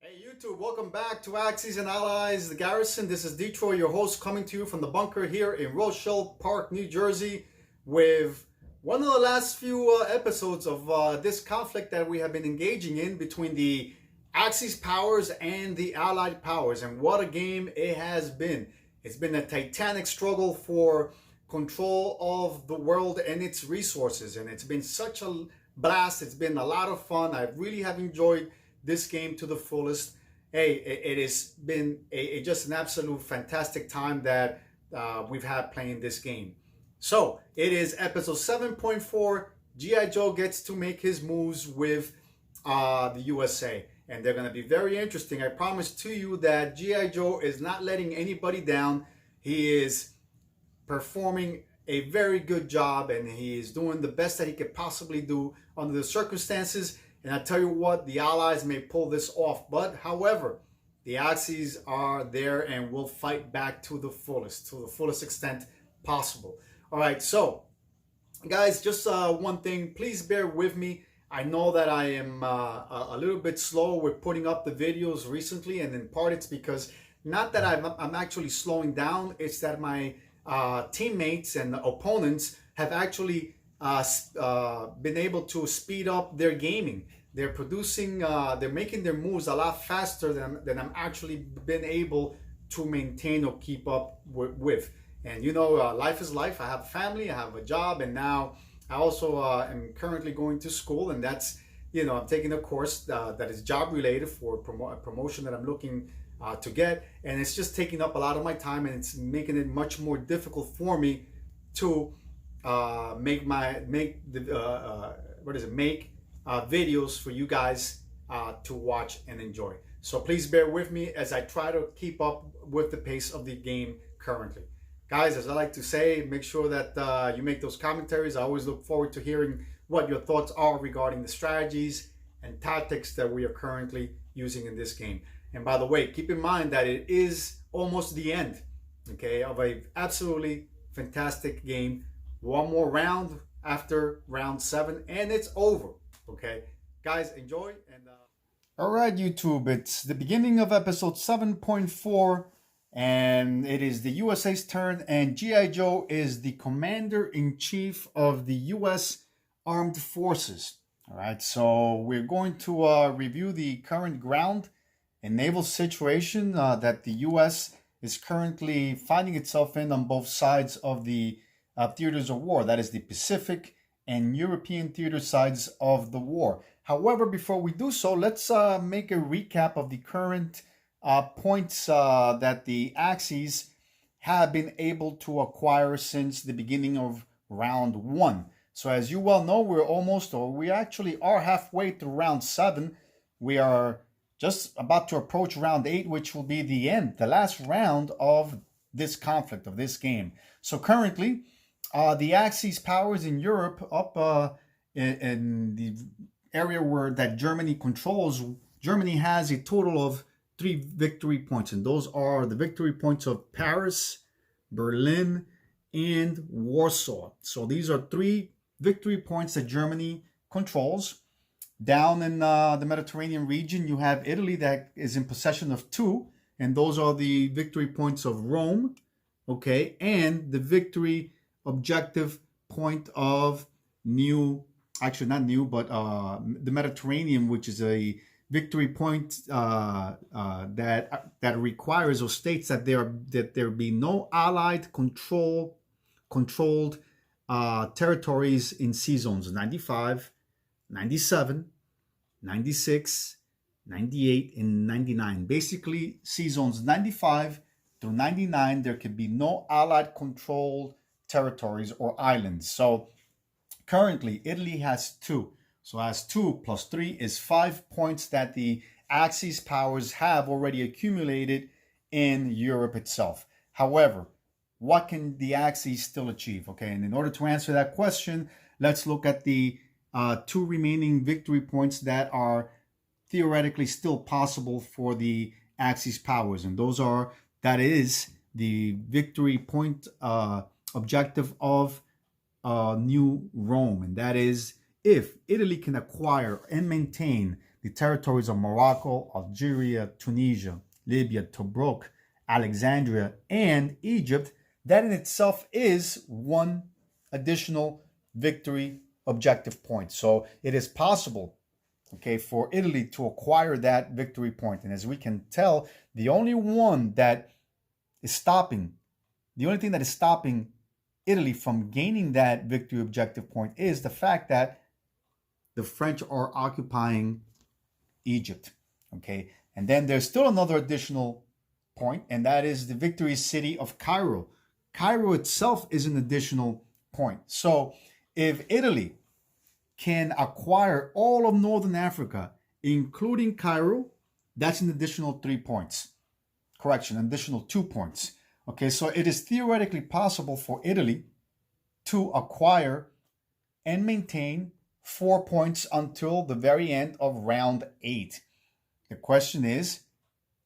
Hey YouTube, welcome back to Axis and Allies, the Garrison. This is Detroit, your host, coming to you from the bunker here in Rochelle Park, New Jersey, with one of the last few episodes of this conflict that we have been engaging in between the Axis powers and the Allied powers. And what a game it has been. It's been a titanic struggle for control of the world and its resources. And it's been such a blast. It's been a lot of fun. I really have enjoyed this game to the fullest. Hey, it has been just an absolute fantastic time that we've had playing this game. So it is episode 7.4. G.I. Joe gets to make his moves with the USA, and they're going to be very interesting. I promise to you that G.I. Joe is not letting anybody down. He is performing a very good job, and he is doing the best that he could possibly do under the circumstances. And I tell you what, the Allies may pull this off, but however, the Axis are there and will fight back to the fullest extent possible. All right, so guys, just one thing, please bear with me. I know that I am a little bit slow with putting up the videos recently, and in part it's because not that I'm actually slowing down, it's that my teammates and opponents have actually been able to speed up their gaming. They're producing, they're making their moves a lot faster than I'm actually been able to maintain or keep up with. And you know, life is life. I have a family, I have a job, and now I also am currently going to school, and that's, you know, I'm taking a course that is job related for a promotion that I'm looking to get, and it's just taking up a lot of my time, and it's making it much more difficult for me to make videos for you guys to watch and enjoy. So please bear with me as I try to keep up with the pace of the game currently. Guys, as I like to say, make sure that you make those commentaries. I always look forward to hearing what your thoughts are regarding the strategies and tactics that we are currently using in this game. And by the way, keep in mind that it is almost the end, okay, of a absolutely fantastic game. One more round after round 7 and it's over. Okay, guys, enjoy. And all right, YouTube, it's the beginning of episode 7.4, and it is the USA's turn, and G.I. Joe is the commander-in-chief of the U.S. Armed Forces. All right, so we're going to review the current ground and naval situation that the U.S. is currently finding itself in on both sides of the theaters of war. That is the Pacific and European theater sides of the war. However, before we do so, let's make a recap of the current points that the Axis have been able to acquire since the beginning of round 1. So as you well know, we actually are halfway through round 7. We are just about to approach round 8, which will be the end, the last round of this conflict, of this game. So currently, the Axis powers in Europe, up in the area that Germany controls, Germany has a total of 3 victory points, and those are the victory points of Paris, Berlin, and Warsaw. So these are 3 victory points that Germany controls. Down in the Mediterranean region, you have Italy that is in possession of 2, and those are the victory points of Rome, okay, and the victory objective point of the Mediterranean, which is a victory point that requires or states that there be no Allied controlled territories in sea zones 95, 97, 96, 98, and 99. Basically, sea zones 95 through 99, there can be no Allied controlled territories or islands. So currently, Italy has 2. So as 2 plus 3 is 5 points that the Axis powers have already accumulated in Europe itself. However, what can the Axis still achieve? Okay, and in order to answer that question, let's look at the 2 remaining victory points that are theoretically still possible for the Axis powers. And that is the victory point objective of New Rome, and that is if Italy can acquire and maintain the territories of Morocco, Algeria, Tunisia, Libya, Tobruk, Alexandria, and Egypt, that in itself is one additional victory objective point. So it is possible, okay, for Italy to acquire that victory point. And as we can tell, the only thing that is stopping Italy from gaining that victory objective point is the fact that the French are occupying Egypt, okay? And then there's still another additional point, and that is the victory city of Cairo. Cairo itself is an additional point. So if Italy can acquire all of Northern Africa, including Cairo, that's an additional 3 points. Correction, an additional 2 points. Okay, so it is theoretically possible for Italy to acquire and maintain 4 points until the very end of round 8. The question is,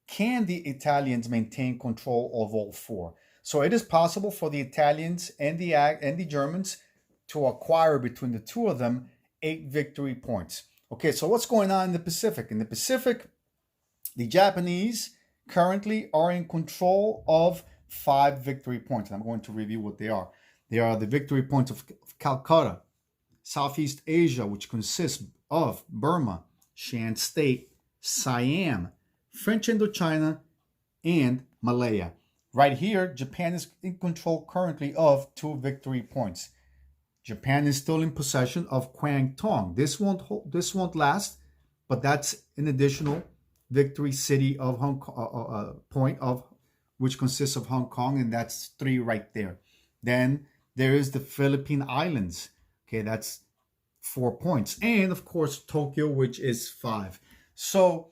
can the Italians maintain control of all 4? So it is possible for the Italians and the Germans to acquire between the two of them 8 victory points. Okay, so what's going on in the Pacific? In the Pacific, the Japanese currently are in control of 5 victory points. And I'm going to review what they are. They are the victory points of Calcutta, Southeast Asia, which consists of Burma, Shan State, Siam, French Indochina, and Malaya. Right here, Japan is in control currently of 2 victory points. Japan is still in possession of Kwangtung. This won't last, but that's an additional victory city of Hong Kong, point of which consists of Hong Kong, and that's 3 right there. Then there is the Philippine Islands. Okay, that's 4 points, and of course Tokyo, which is 5. So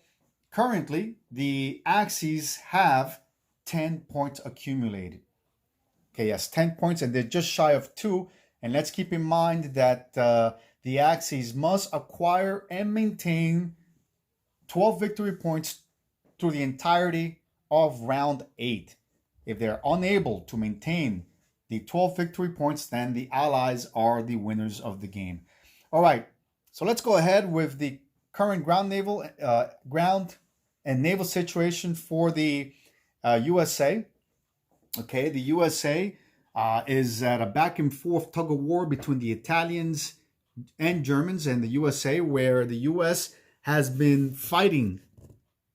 currently the Axis have 10 points accumulated. Okay, yes, 10 points, and they're just shy of 2. And let's keep in mind that the Axis must acquire and maintain 12 victory points through the entirety of round 8. If they're unable to maintain the 12 victory points, then the Allies are the winners of the game. All right, so let's go ahead with the current ground and naval situation for the U.S.A. Okay, the U.S.A. Is at a back and forth tug of war between the Italians and Germans and the U.S.A., where the U.S. has been fighting,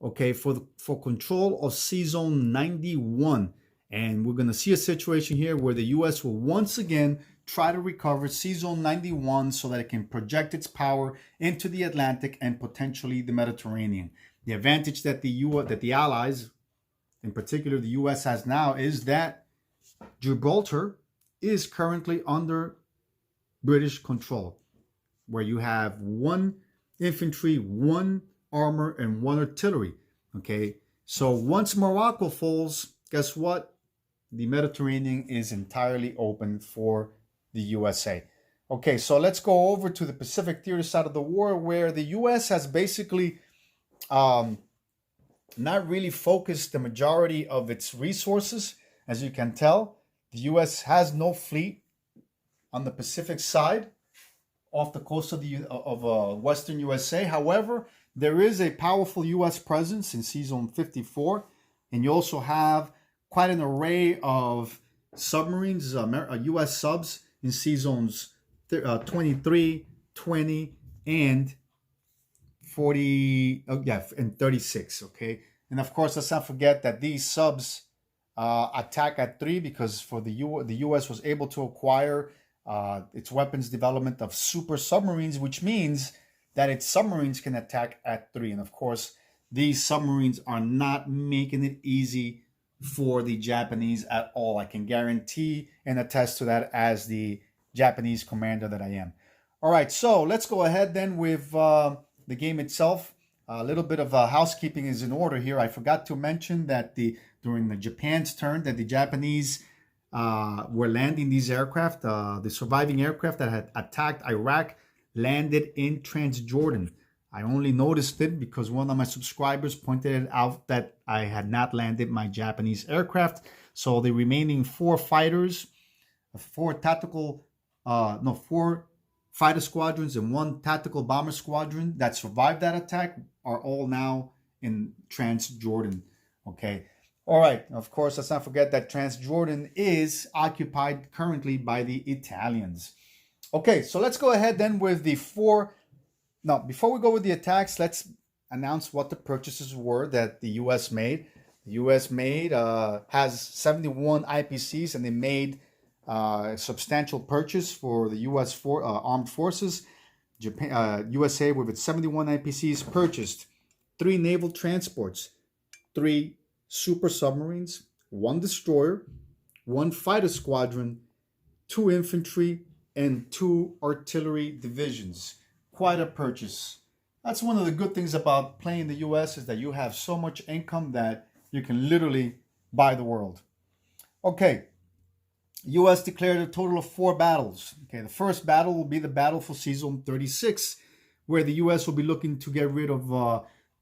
okay, for control of Sea Zone 91. And we're going to see a situation here where the U.S. will once again try to recover Sea Zone 91 so that it can project its power into the Atlantic and potentially the Mediterranean. The advantage that the Allies, in particular the U.S., has now is that Gibraltar is currently under British control, where you have 1 infantry, 1 armor, and 1 artillery. Okay, so once Morocco falls, guess what? The Mediterranean is entirely open for the USA. Okay, so let's go over to the Pacific theater side of the war, where the US has basically not really focused the majority of its resources. As you can tell, the U.S. has no fleet on the Pacific side off the coast of Western USA. However, there is a powerful U.S. presence in Sea Zone 54, and you also have quite an array of submarines, U.S. subs in Sea Zones 23, 20, and 40, and 36. Okay, and of course, let's not forget that these subs attack at 3 because the U.S. was able to acquire its weapons development of super submarines, which means that its submarines can attack at 3. And of course, these submarines are not making it easy for the Japanese at all. I can guarantee and attest to that as the Japanese commander that I am. All right, so let's go ahead then with the game itself. A little bit of housekeeping is in order here. I forgot to mention that during the Japan's turn that the Japanese were landing these aircraft. The surviving aircraft that had attacked Iraq landed in Transjordan. I only noticed it because one of my subscribers pointed out that I had not landed my Japanese aircraft. So the remaining 4 fighters, 4 fighter squadrons and 1 tactical bomber squadron that survived that attack are all now in Transjordan. Okay. All right. Of course, let's not forget that Transjordan is occupied currently by the Italians. Okay, so let's go ahead then with the 4. Now, before we go with the attacks, let's announce what the purchases were that the U.S. made. The U.S. has 71 IPCs, and they made a substantial purchase for the U.S. armed forces. U.S.A. with its 71 IPCs purchased 3 naval transports, 3 super submarines, 1 destroyer, 1 fighter squadron, 2 infantry, and 2 artillery divisions. Quite a purchase. That's one of the good things about playing in the U.S. is that you have so much income that you can literally buy the world. Okay, U.S. declared a total of 4 battles. Okay, the first battle will be the battle for Season 36, where the U.S. will be looking to get rid of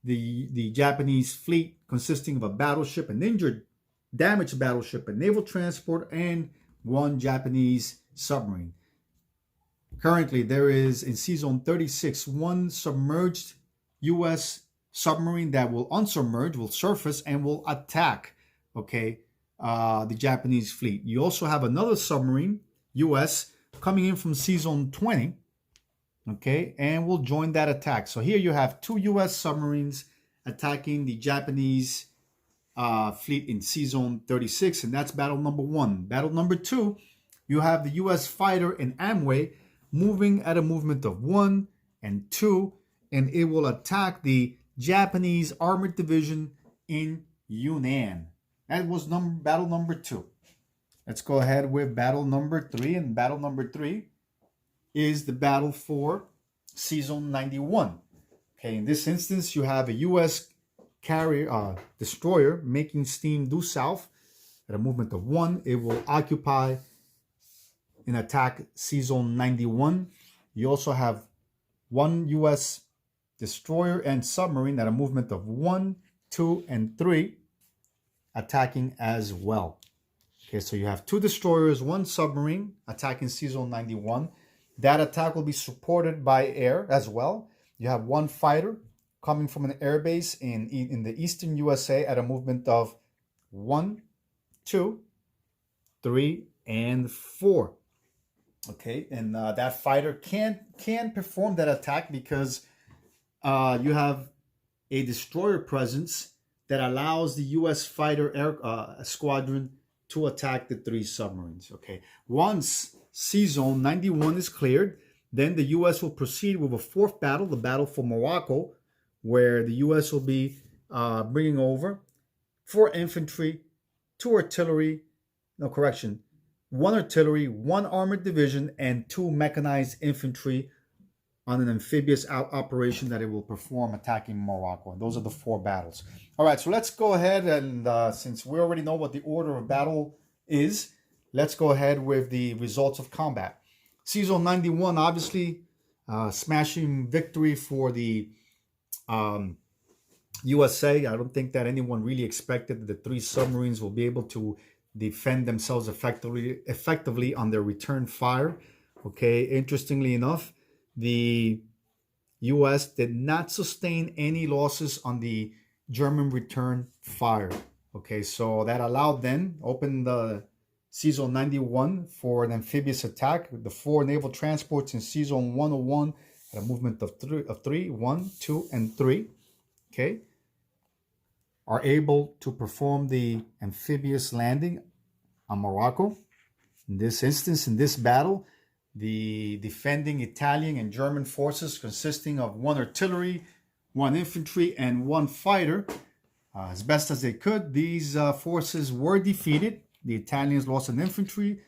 the Japanese fleet, consisting of a battleship, an injured, damaged battleship, a naval transport, and 1 Japanese submarine. Currently, there is, in Season 36, 1 submerged U.S. submarine that will unsubmerge, will surface, and will attack, okay, the Japanese fleet. You also have another submarine, U.S., coming in from Season 20, okay, and will join that attack. So here you have 2 U.S. submarines attacking the Japanese fleet in Season 36, and that's battle number 1. Battle number 2, you have the U.S. fighter in Amway moving at a movement of 1 and 2, and it will attack the Japanese armored division in Yunnan. That was battle number 2. Let's go ahead with battle number 3, and battle number 3 is the battle for Season 91. Okay, in this instance, you have a U.S. carrier destroyer making steam due south at a movement of 1. It will occupy and attack Season 91. You also have 1 U.S. destroyer and submarine at a movement of 1, 2, and 3 attacking as well. Okay, so you have 2 destroyers, 1 submarine attacking Season 91. That attack will be supported by air as well. You have 1 fighter coming from an air base in the eastern USA at a movement of 1, 2, 3, and 4. Okay, and that fighter can perform that attack because you have a destroyer presence that allows the U.S. fighter air squadron to attack the 3 submarines. Okay, once Season 91 is cleared, then the U.S. will proceed with a 4th battle, the battle for Morocco, where the U.S. will be bringing over 4 infantry, 2 artillery, 1 artillery, 1 armored division, and 2 mechanized infantry on an amphibious operation that it will perform attacking Morocco. And those are the 4 battles. All right, so let's go ahead and since we already know what the order of battle is, let's go ahead with the results of combat. Season 91, obviously, smashing victory for the U.S.A. I don't think that anyone really expected that the 3 submarines will be able to defend themselves effectively on their return fire. Okay, interestingly enough, the U.S. did not sustain any losses on the German return fire. Okay, so that allowed them open the Season 91 for an amphibious attack. The 4 naval transports in Season 101 at a movement of 3, 1, 2, and 3. Okay, are able to perform the amphibious landing on Morocco. In this instance, in this battle, the defending Italian and German forces, consisting of 1 artillery, 1 infantry, and 1 fighter, as best as they could, these forces were defeated. The Italians lost an infantry,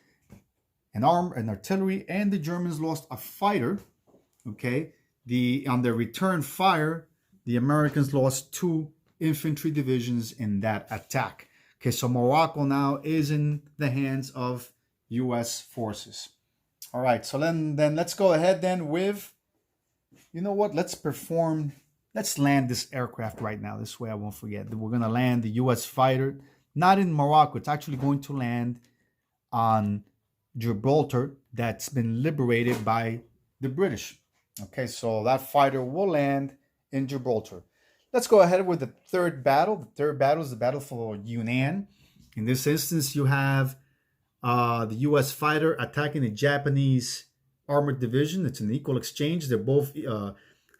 an artillery, and the Germans lost a fighter. Okay, on their return fire, the Americans lost 2 infantry divisions in that attack. Okay, so Morocco now is in the hands of U.S. forces. All right, so then let's go ahead then with, you know what, let's land this aircraft right now. This way I won't forget. We're going to land the U.S. fighter, not in Morocco. It's actually going to land on Gibraltar, that's been liberated by the British. Okay, so that fighter will land in Gibraltar. Let's go ahead with the third battle. The third battle is the battle for Yunnan. In this instance, you have the U.S. fighter attacking the Japanese armored division. It's an equal exchange. They both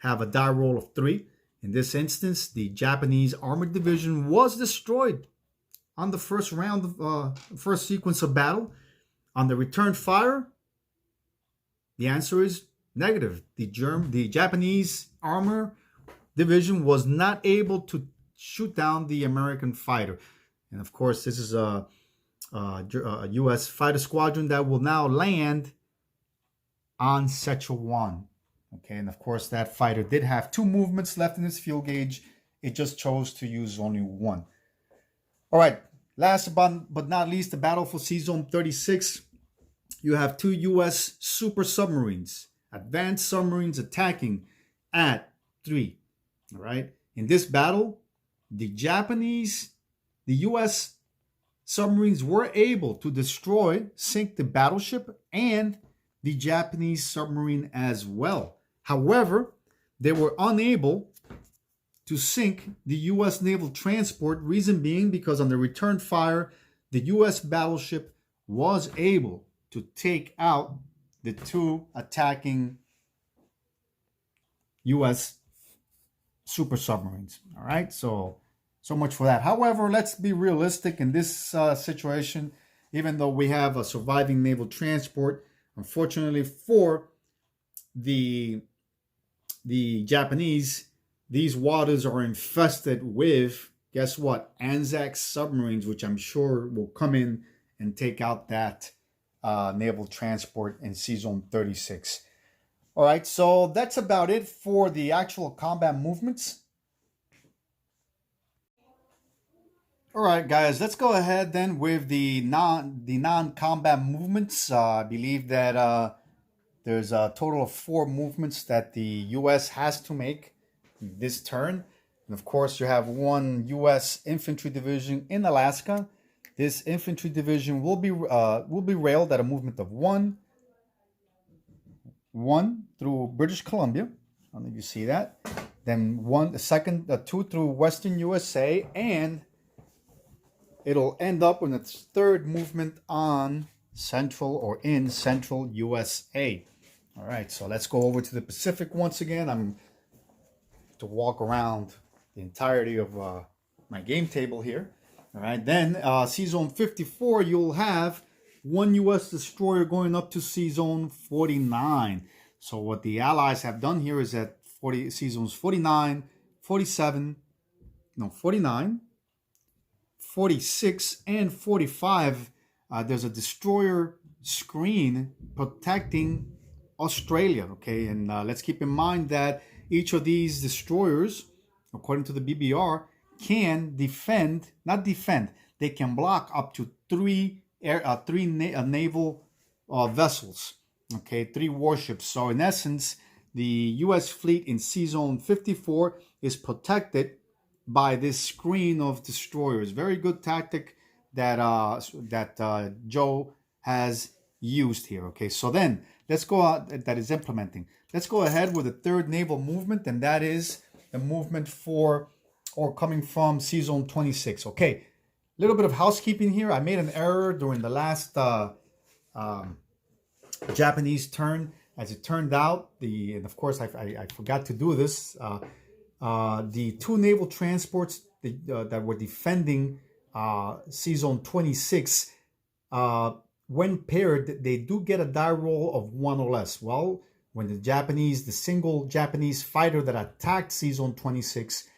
have a die roll of 3. In this instance, the Japanese armored division was destroyed on the first round of first sequence of battle. On the return fire, the answer is negative. The Japanese armor division was not able to shoot down the American fighter. And of course, this is a U.S. fighter squadron that will now land on Szechuan. Okay, and of course, that fighter did have 2 movements left in its fuel gauge. It just chose to use only 1. All right, last but not least, the battle for Sea Zone 36. You have 2 U.S. super submarines, advanced submarines attacking at 3. All right, in this battle, the U.S. submarines were able to sink the battleship and the Japanese submarine as well. However, they were unable to sink the U.S. naval transport, reason being because on the return fire, the U.S. battleship was able to take out the 2 attacking U.S. super submarines. All right, so much for that. However, let's be realistic in this situation. Even though we have a surviving naval transport, unfortunately for the Japanese, these waters are infested with, guess what, Anzac submarines, which I'm sure will come in and take out that naval transport in Sea Zone 36. All right, so that's about it for the actual combat movements. All right, guys, let's go ahead then with the non-combat movements. I believe that there's a total of 4 movements that the U.S. has to make this turn. And of course, you have 1 U.S. infantry division in Alaska. This infantry division will be railed at a movement of 1 through British Columbia. I don't know if you see that. Then 2 through Western U.S.A. and it'll end up in its 3rd movement on in central U.S.A. All right, so let's go over to the Pacific once again. I'm to walk around the entirety of my game table here. All right, then Sea Zone 54, you'll have 1 U.S. destroyer going up to Sea Zone 49. So what the Allies have done here is that Sea Zones 49, 46, and 45, there's a destroyer screen protecting Australia. Okay, and let's keep in mind that each of these destroyers, according to the BBR, can they can block up to 3 naval vessels. Okay, 3 warships. So in essence, the U.S. fleet in Sea Zone 54 is protected by this screen of destroyers. Very good tactic that Joe has used here. Okay, so then let's go out. That is implementing. Let's go ahead with the 3rd naval movement, and that is the movement coming from Sea Zone 26. Okay, a little bit of housekeeping here. I made an error during the last Japanese turn. As it turned out, and of course I forgot to do this. The 2 naval transports that were defending Sea Zone 26, when paired, they do get a die roll of 1 or less. Well, when the single Japanese fighter that attacked Sea Zone 26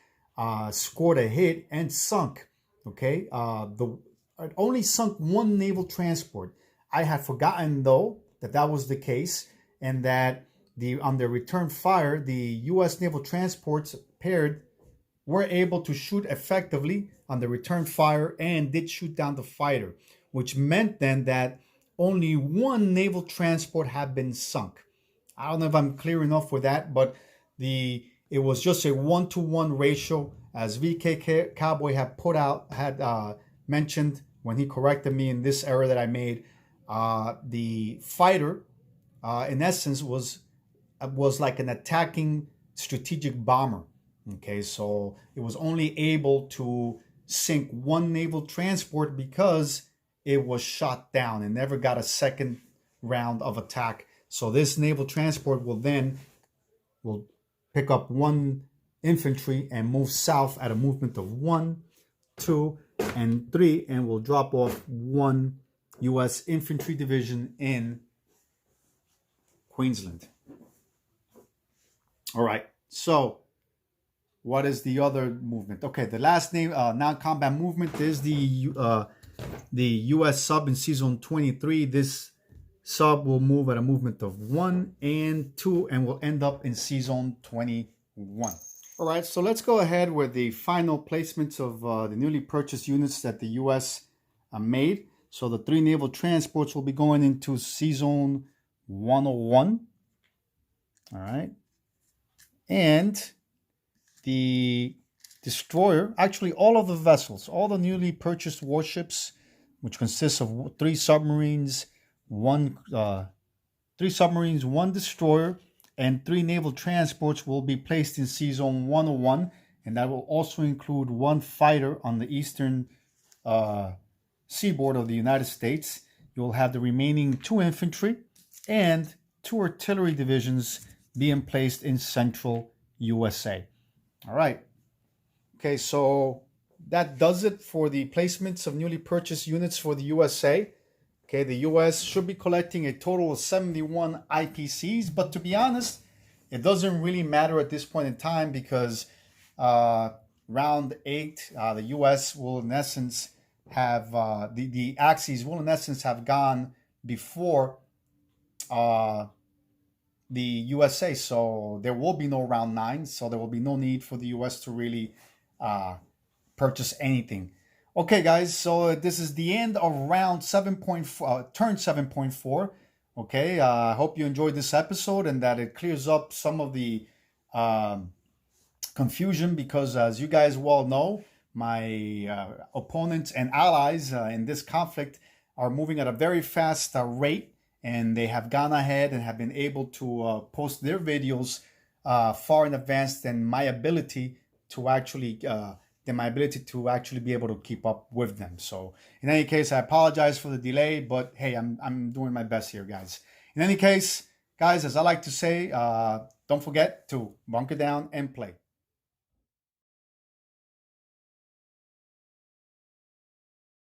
scored a hit and sunk. Okay, it only sunk 1 naval transport. I had forgotten though that was the case, and that on the return fire, the U.S. naval transports paired were able to shoot effectively on the return fire and did shoot down the fighter, which meant then that only 1 naval transport had been sunk. I don't know if I'm clear enough with that, but it was just a 1-to-1 ratio, as VK Cowboy had mentioned when he corrected me in this error that I made. The fighter, in essence, was was like an attacking strategic bomber. Okay, so it was only able to sink one naval transport because it was shot down and never got a second round of attack. So this naval transport will pick up one infantry and move south at a movement of 1, 2, and 3, and will drop off one U.S. infantry division in Queensland. All right, so what is the other movement? Okay, the last name non-combat movement is the U.S. sub in season 23. This sub will move at a movement of 1 and 2 and will end up in season 21. All right, so let's go ahead with the final placements of the newly purchased units that the U.S. Made. So the 3 naval transports will be going into season 101. All right. And the destroyer, actually all of the vessels, all the newly purchased warships, which consists of 3 submarines, 1 destroyer, and 3 naval transports will be placed in season 101, and that will also include 1 fighter on the eastern seaboard of the United States. You'll have the remaining 2 infantry and 2 artillery divisions being placed in central USA. All right. Okay, so that does it for the placements of newly purchased units for the USA. Okay, the US should be collecting a total of 71 IPCs, but to be honest, it doesn't really matter at this point in time because round 8, the US will in essence have, the axes will in essence have gone before the USA, so there will be no round 9, so there will be no need for the US to really purchase anything. Okay, guys, so this is the end of round 7.4, turn 7.4. Okay, I hope you enjoyed this episode and that it clears up some of the confusion because, as you guys well know, my opponents and allies in this conflict are moving at a very fast rate, and they have gone ahead and have been able to post their videos far in advance than my ability to actually be able to keep up with them. So in any case, I apologize for the delay, but hey, I'm doing my best here, guys. In any case, guys, as I like to say, don't forget to bunker down and play.